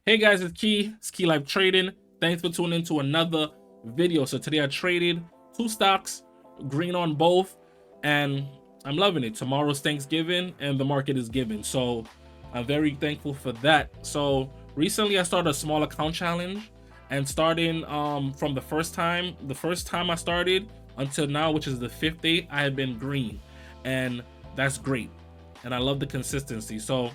Hey guys, it's Key Life Trading. Thanks for tuning into another video. So today I traded two stocks, green on both, and I'm loving it. Tomorrow's Thanksgiving and the market is giving. So I'm very thankful for that. So recently I started a small account challenge, and starting from the first time I started until now, which is the fifth day, I have been green. And that's great. And I love the consistency. So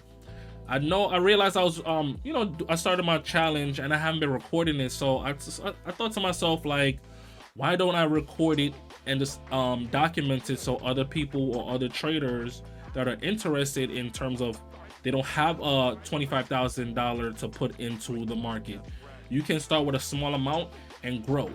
I realized I was I started my challenge and I haven't been recording it, so I thought to myself, like, why don't I record it and just document it so other people or other traders that are interested, in terms of they don't have a $25,000 to put into the market. You can start with a small amount and grow,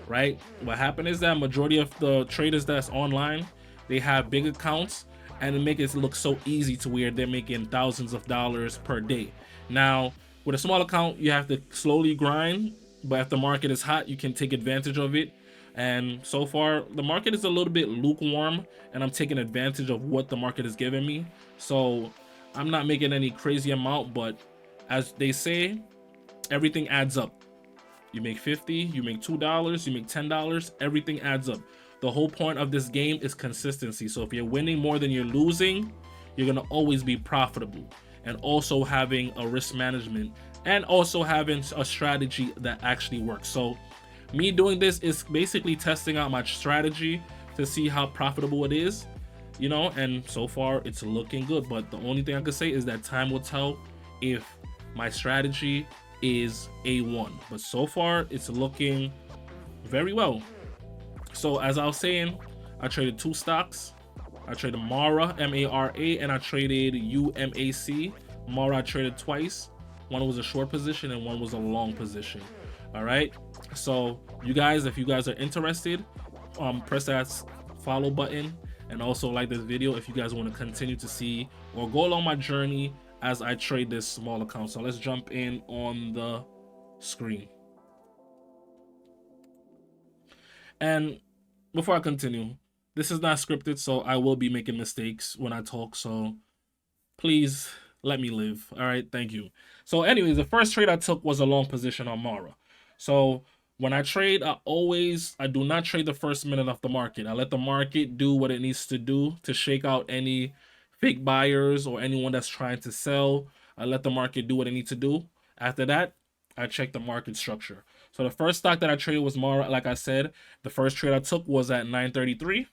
right? What happened is that majority of the traders that's online, they have big accounts, and it makes it look so easy to where they're making thousands of dollars per day. Now, with a small account, you have to slowly grind, but if the market is hot, you can take advantage of it. And so far, the market is a little bit lukewarm, and I'm taking advantage of what the market is giving me. So I'm not making any crazy amount, but as they say, everything adds up. You make 50, you make $2, you make $10, everything adds up. The whole point of this game is consistency. So if you're winning more than you're losing, you're gonna always be profitable. And also having a risk management, and also having a strategy that actually works. So me doing this is basically testing out my strategy to see how profitable it is, and so far it's looking good. But the only thing I could say is that time will tell if my strategy is A1. But so far it's looking very well. So as I was saying, I traded two stocks. I traded Mara, M-A-R-A, and I traded UMAC. Mara I traded twice. One was a short position and one was a long position. All right. So you guys, if you guys are interested, press that follow button, and also like this video if you guys want to continue to see or go along my journey as I trade this small account. So let's jump in on the screen. And before I continue, this is not scripted, so I will be making mistakes when I talk. So please let me live. All right, thank you. So, anyways, the first trade I took was a long position on Mara. So when I trade, I do not trade the first minute of the market. I let the market do what it needs to do to shake out any fake buyers or anyone that's trying to sell. I let the market do what it needs to do. After that, I check the market structure. So the first stock that I traded was Mara. Like I said, the first trade I took was at 933.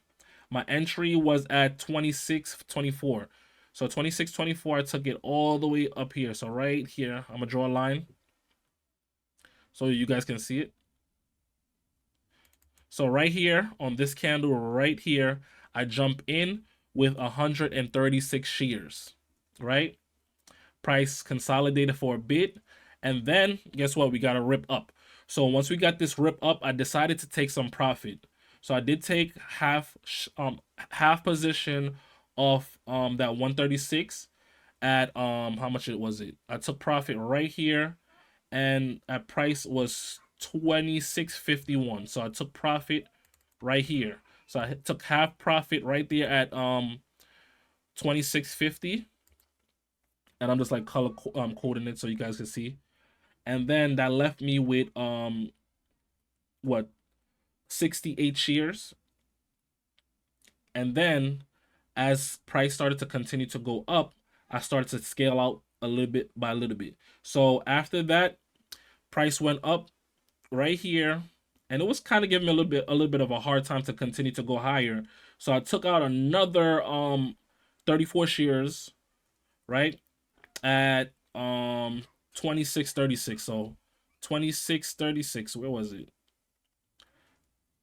My entry was at 26.24. So 26.24, I took it all the way up here. So right here, I'm gonna draw a line so you guys can see it. So right here on this candle right here, I jump in with 136 shares, right? Price consolidated for a bit, and then guess what? We got a rip up. So once we got this rip up, I decided to take some profit. So I did take half position of that 136 at how much it was it? I took profit right here, and at price was 26.51. So I took profit right here. So I took half profit right there at 26.50, and I'm just like color coding it so you guys can see. And then that left me with what, 68 shares. And then as price started to continue to go up, I started to scale out a little bit by a little bit. So after that, price went up right here, and it was kind of giving me a little bit of a hard time to continue to go higher. So I took out another 34 shares, right, at 26.36. So 26.36, where was it?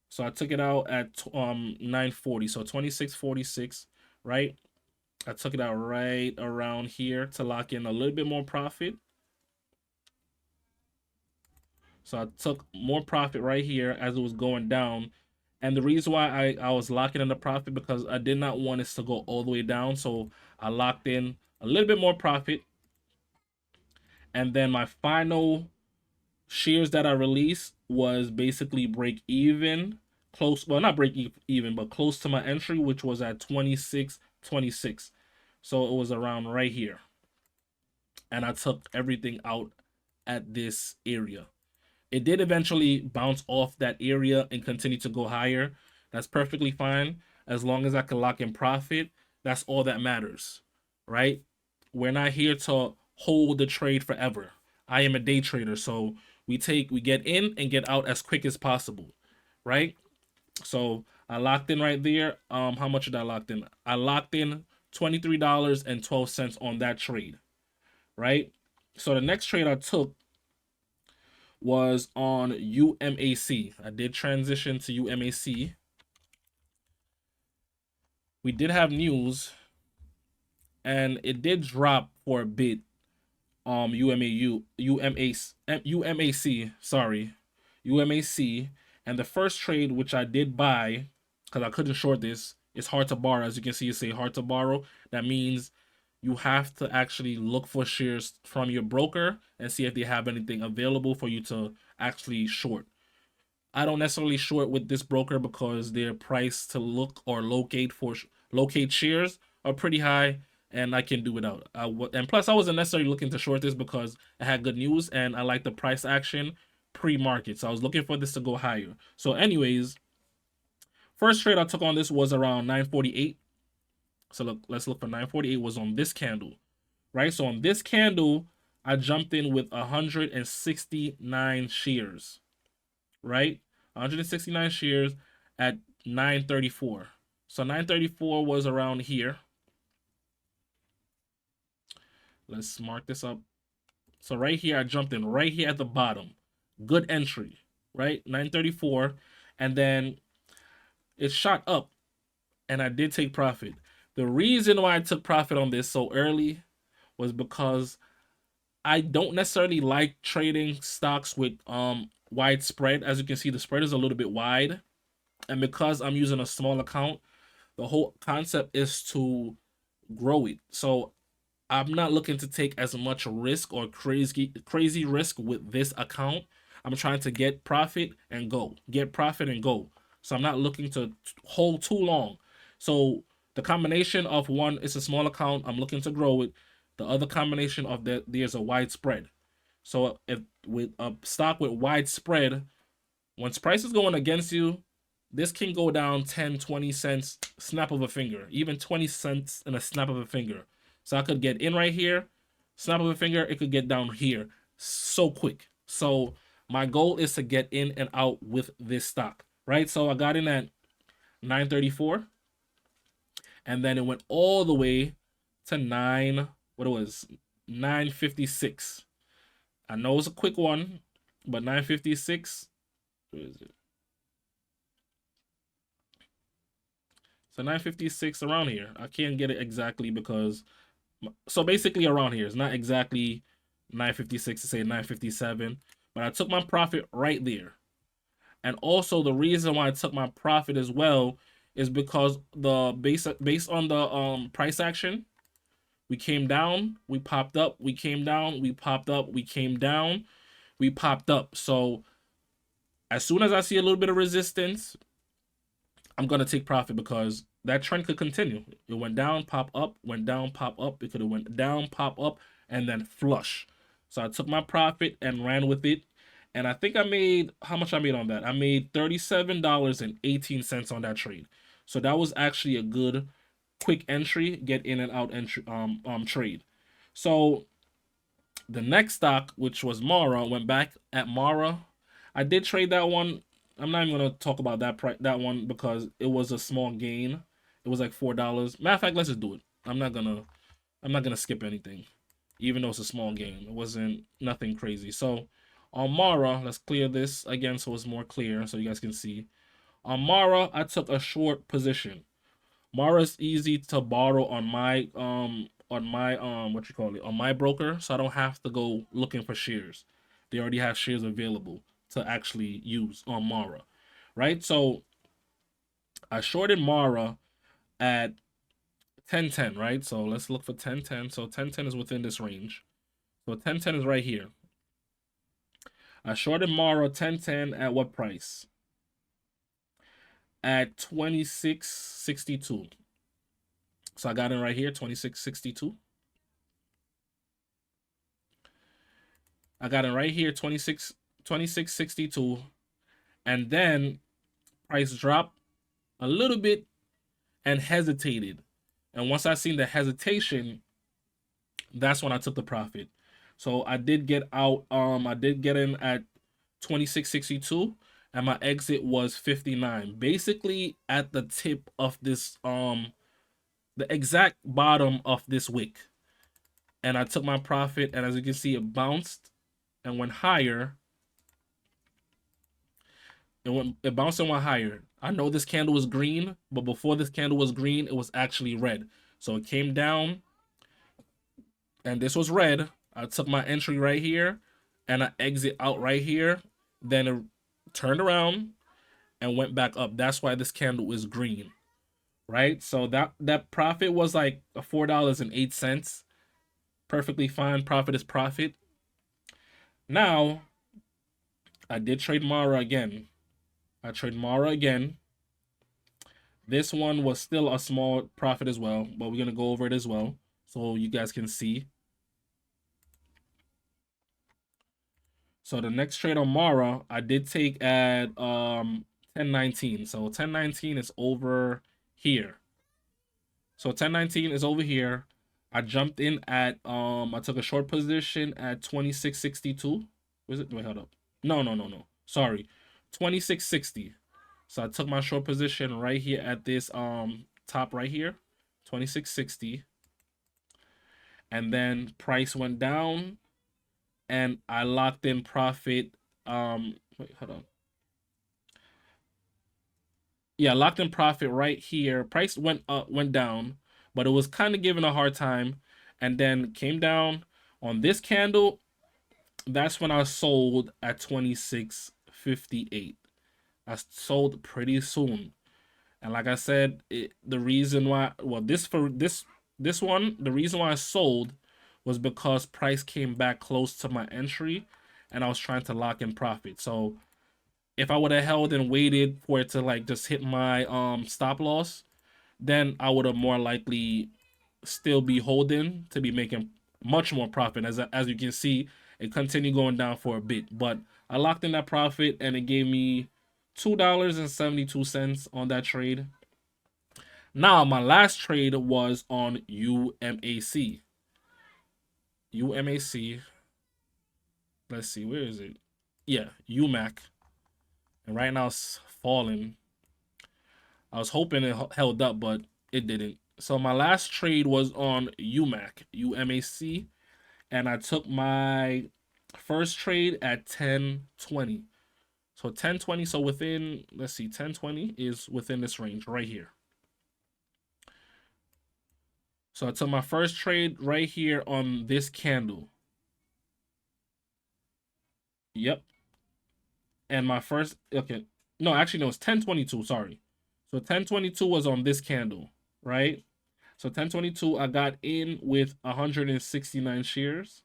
So I took it out at 940. So 26.46, right? I took it out right around here to lock in a little bit more profit. So I took more profit right here as it was going down. And the reason why I was locking in the profit, because I did not want this to go all the way down. So I locked in a little bit more profit. And then my final shares that I released was basically break even, close, well, not break even, but close to my entry, which was at 26.26. So it was around right here. And I took everything out at this area. It did eventually bounce off that area and continue to go higher. That's perfectly fine as long as I can lock in profit. That's all that matters, right? We're not here to hold the trade forever. I am a day trader, so we get in and get out as quick as possible, right? So I locked in right there. How much did I locked in? I locked in $23.12 on that trade, right? So the next trade I took was on UMAC. I did transition to UMAC. We did have news, and it did drop for a bit. UMAC, sorry, UMAC, and the first trade which I did buy because I couldn't short this. It's hard to borrow, as you can see. It say hard to borrow. That means you have to actually look for shares from your broker and see if they have anything available for you to actually short. I don't necessarily short with this broker because their price to look or locate shares are pretty high, and I can do without. And plus, I wasn't necessarily looking to short this because I had good news and I like the price action pre-market, so I was looking for this to go higher. So, anyways, first trade I took on this was around 948. So look, let's look for 948 was on this candle, right? So on this candle, I jumped in with 169 shares, right? 169 shares at 934. So 934 was around here. Let's mark this up. So right here, I jumped in right here at the bottom. Good entry, right? 934. And then it shot up and I did take profit. The reason why I took profit on this so early was because I don't necessarily like trading stocks with wide spread. As you can see, the spread is a little bit wide. And because I'm using a small account, the whole concept is to grow it. So I'm not looking to take as much risk or crazy risk with this account. I'm trying to get profit and go. Get profit and go. So I'm not looking to hold too long. So the combination of one is a small account, I'm looking to grow it. The other combination of that, there's a wide spread. So if with a stock with wide spread, once price is going against you, this can go down 10, 20 cents, snap of a finger, even 20 cents in a snap of a finger. So I could get in right here, snap of a finger, it could get down here so quick. So my goal is to get in and out with this stock, right? So I got in at 934, and then it went all the way to 956. I know it's a quick one, but 956, what is it? So 956 around here. I can't get it exactly because so basically around here. It's not exactly 956 to say 957, but I took my profit right there. And also the reason why I took my profit as well is because the based on the price action, we came down, we popped up, we came down, we popped up, we came down, we popped up. So as soon as I see a little bit of resistance, I'm gonna take profit because that trend could continue. It went down, pop up, went down, pop up. It could have went down, pop up, and then flush. So I took my profit and ran with it. And I think I made how much I made on that? I made $37.18 on that trade. So that was actually a good quick entry, get in and out entry trade. So the next stock, which was Mara, went back at Mara. I did trade that one. I'm not even gonna talk about that one because it was a small gain. It was like $4. Matter of fact, let's just do it. I'm not gonna skip anything, even though it's a small gain. It wasn't nothing crazy. So on Mara, let's clear this again so it's more clear so you guys can see. On Mara, I took a short position. Mara's easy to borrow on my what you call it, on my broker, so I don't have to go looking for shares. They already have shares available to actually use on Mara, right? So I shorted Mara at 1010, right? So let's look for 1010. So 1010 is within this range. So 1010 is right here. I shorted Mara 1010 at what price? At 26.62. So I got in right here, 26.62. I got it right here, 26.62, and then price dropped a little bit and hesitated. And once I seen the hesitation, that's when I took the profit. So I did get out. I did get in at 26.62, and my exit was 59. Basically at the tip of this the exact bottom of this wick. And I took my profit, and as you can see, it bounced and went higher. It bounced and went higher. I know this candle was green, but before this candle was green, it was actually red. So it came down, and this was red. I took my entry right here, and I exit out right here. Then it turned around and went back up. That's why this candle is green, right? So that profit was like $4.08. Perfectly fine. Profit is profit. Now I did trade Mara again. I trade Mara again. This one was still a small profit as well, but we're gonna go over it as well so you guys can see. So the next trade on Mara, I did take at 1019. So 1019 is over here. So 1019 is over here. I jumped in at I took a short position at 2662. Was it? Wait, hold up. No. Sorry. 2660. So I took my short position right here at this top right here, 2660. And then price went down and I locked in profit. Wait, hold on. Yeah, locked in profit right here. Price went down, but it was kind of giving a hard time, and then came down on this candle. That's when I sold at 26.58. I sold pretty soon, and like I said, the reason why, well, this one, the reason why I sold was because price came back close to my entry, and I was trying to lock in profit. So if I would have held and waited for it to like just hit my stop loss, then I would have more likely still be holding to be making much more profit. As you can see, it continued going down for a bit, but I locked in that profit and it gave me $2.72 on that trade. Now my last trade was on UMAC. UMAC. Let's see, where is it? Yeah, UMAC. And right now it's falling. I was hoping it held up, but it didn't. So my last trade was on UMAC, UMAC, and I took my first trade at 1020. So 1020, so within, let's see, 1020 is within this range right here. So I took my first trade right here on this candle. Yep. And my first, okay. No, actually, no, it's 1022, sorry. So 1022 was on this candle, right? So 1022, I got in with 169 shares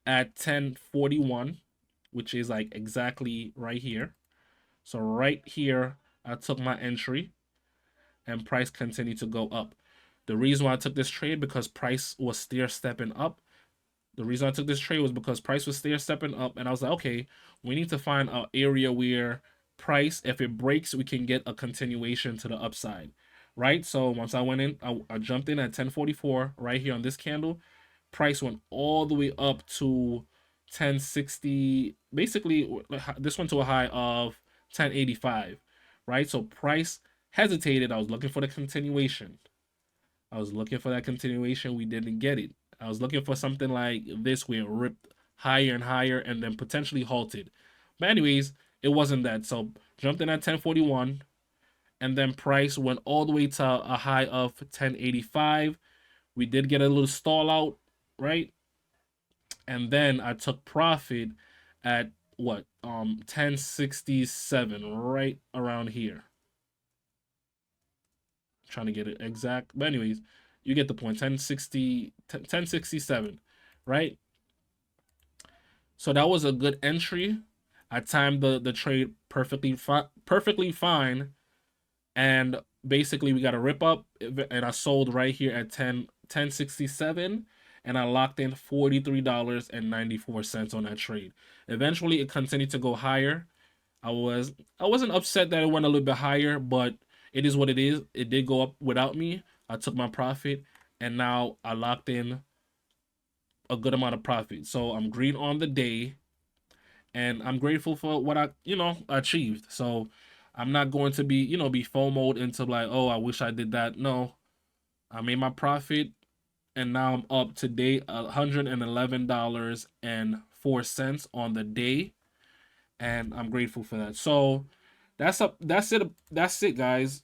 at 1041, which is like exactly right here. So right here, I took my entry and price continued to go up. The reason why I took this trade because price was stair stepping up. The reason I took this trade was because price was stair stepping up, and I was like, okay, we need to find an area where price, if it breaks, we can get a continuation to the upside, right? So once I went in, I jumped in at 1044 right here on this candle. Price went all the way up to 1060. Basically, this went to a high of 1085, right? So price hesitated. I was looking for the continuation. I was looking for that continuation. We didn't get it. I was looking for something like this where it ripped higher and higher and then potentially halted. But anyways, it wasn't that. So jumped in at 1041 and then price went all the way to a high of 1085. We did get a little stall out, right? And then I took profit at what? 1067, right around here. Trying to get it exact. But anyways, you get the point. 1067, right? So that was a good entry. I timed the trade perfectly fine, and basically we got a rip up, and I sold right here at 1067, and I locked in $43.94 on that trade. Eventually, it continued to go higher. I wasn't upset that it went a little bit higher, but it is what it is. It did go up without me. I took my profit, and now I locked in a good amount of profit. So I'm green on the day, and I'm grateful for what I achieved. So I'm not going to be be FOMO'd into like, oh, I wish I did that. No, I made my profit, and now I'm up to date $111.04 on the day, and I'm grateful for that. So that's it. That's it, guys.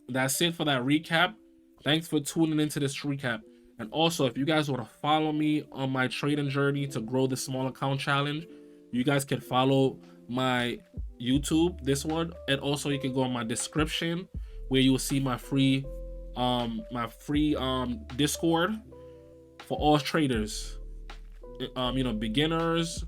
That's it for that recap. Thanks for tuning into this recap. And also, if you guys want to follow me on my trading journey to grow the small account challenge, you guys can follow my YouTube, this one, and also you can go in my description where you will see my free Discord for all traders. Beginners,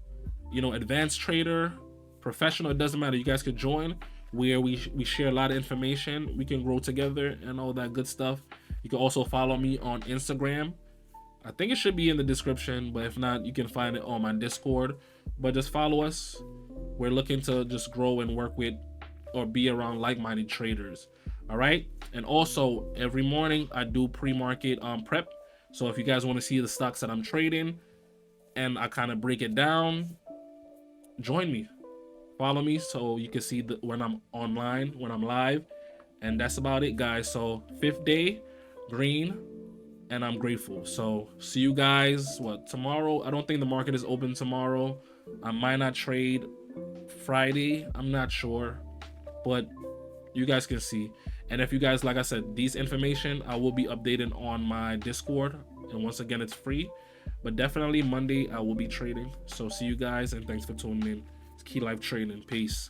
advanced trader, professional, it doesn't matter. You guys could join where we share a lot of information. We can grow together and all that good stuff. You can also follow me on Instagram. I think it should be in the description, but if not, you can find it on my Discord. But just follow us. We're looking to just grow and work with or be around like-minded traders. All right. And also every morning I do pre-market prep. So if you guys want to see the stocks that I'm trading and I kind of break it down, join me. Follow me so you can see when I'm online, when I'm live. And that's about it, guys. So 5th day, green, and I'm grateful. So see you guys tomorrow. I don't think the market is open tomorrow. I might not trade Friday, I'm not sure, but you guys can see. And if you guys, like I said, these information I will be updating on my Discord, and once again it's free. But definitely Monday I will be trading. So see you guys, and thanks for tuning in. It's Key Life Trading. Peace.